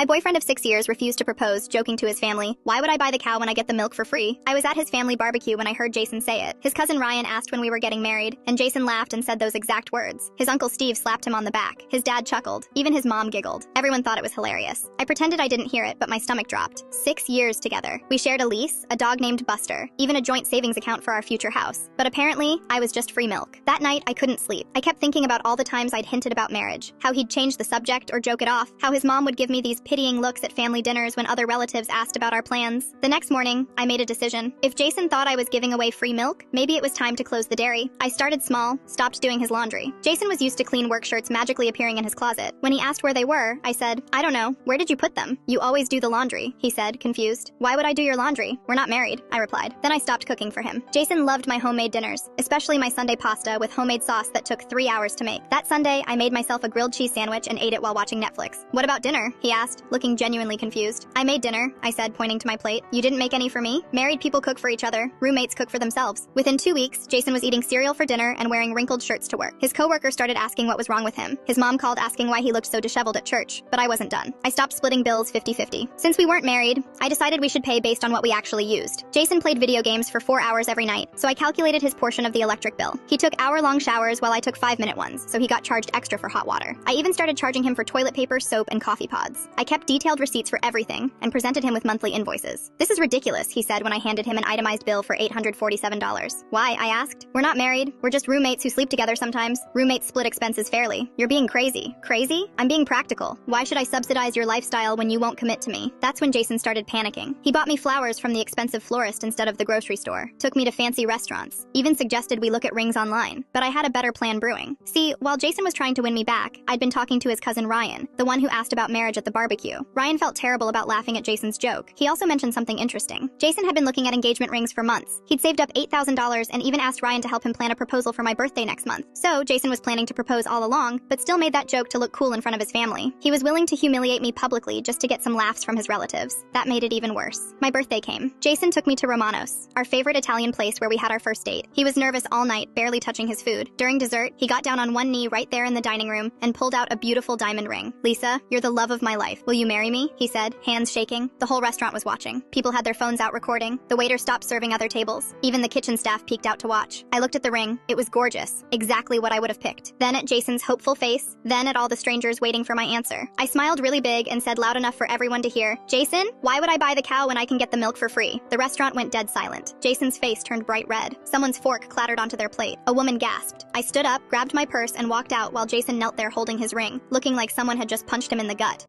My boyfriend of 6 years refused to propose, joking to his family, "Why would I buy the cow when I get the milk for free?" I was at his family barbecue when I heard Jason say it. His cousin Ryan asked when we were getting married, and Jason laughed and said those exact words. His uncle Steve slapped him on the back. His dad chuckled. Even his mom giggled. Everyone thought it was hilarious. I pretended I didn't hear it, but my stomach dropped. 6 years together. We shared a lease, a dog named Buster, even a joint savings account for our future house. But apparently, I was just free milk. That night, I couldn't sleep. I kept thinking about all the times I'd hinted about marriage, how he'd change the subject or joke it off, how his mom would give me these pitying looks at family dinners when other relatives asked about our plans. The next morning, I made a decision. If Jason thought I was giving away free milk, maybe it was time to close the dairy. I started small, stopped doing his laundry. Jason was used to clean work shirts magically appearing in his closet. When he asked where they were, I said, "I don't know. Where did you put them?" "You always do the laundry," he said, confused. "Why would I do your laundry? We're not married," I replied. Then I stopped cooking for him. Jason loved my homemade dinners, especially my Sunday pasta with homemade sauce that took 3 hours to make. That Sunday, I made myself a grilled cheese sandwich and ate it while watching Netflix. "What about dinner?" he asked, looking genuinely confused. "I made dinner," I said, pointing to my plate. "You didn't make any for me?" Married people cook for each other. Roommates cook for themselves. Within 2 weeks, Jason was eating cereal for dinner and wearing wrinkled shirts to work. His coworker started asking what was wrong with him. His mom called asking why he looked so disheveled at church, but I wasn't done. I stopped splitting bills 50-50. Since we weren't married, I decided we should pay based on what we actually used. Jason played video games for 4 hours every night, so I calculated his portion of the electric bill. He took hour-long showers while I took 5-minute ones, so he got charged extra for hot water. I even started charging him for toilet paper, soap, and coffee pods. I kept detailed receipts for everything and presented him with monthly invoices. "This is ridiculous," he said when I handed him an itemized bill for $847. "Why?" I asked. "We're not married. We're just roommates who sleep together sometimes. Roommates split expenses fairly." "You're being crazy." "Crazy? I'm being practical. Why should I subsidize your lifestyle when you won't commit to me?" That's when Jason started panicking. He bought me flowers from the expensive florist instead of the grocery store, took me to fancy restaurants, even suggested we look at rings online. But I had a better plan brewing. See, while Jason was trying to win me back, I'd been talking to his cousin Ryan, the one who asked about marriage at the barbecue. Ryan felt terrible about laughing at Jason's joke. He also mentioned something interesting. Jason had been looking at engagement rings for months. He'd saved up $8,000 and even asked Ryan to help him plan a proposal for my birthday next month. So Jason was planning to propose all along, but still made that joke to look cool in front of his family. He was willing to humiliate me publicly just to get some laughs from his relatives. That made it even worse. My birthday came. Jason took me to Romano's, our favorite Italian place where we had our first date. He was nervous all night, barely touching his food. During dessert, he got down on one knee right there in the dining room and pulled out a beautiful diamond ring. "Lisa, you're the love of my life. Will you marry me?" he said, hands shaking. The whole restaurant was watching. People had their phones out recording. The waiter stopped serving other tables. Even the kitchen staff peeked out to watch. I looked at the ring. It was gorgeous. Exactly what I would have picked. Then at Jason's hopeful face. Then at all the strangers waiting for my answer. I smiled really big and said loud enough for everyone to hear, "Jason, why would I buy the cow when I can get the milk for free?" The restaurant went dead silent. Jason's face turned bright red. Someone's fork clattered onto their plate. A woman gasped. I stood up, grabbed my purse, and walked out while Jason knelt there holding his ring, looking like someone had just punched him in the gut.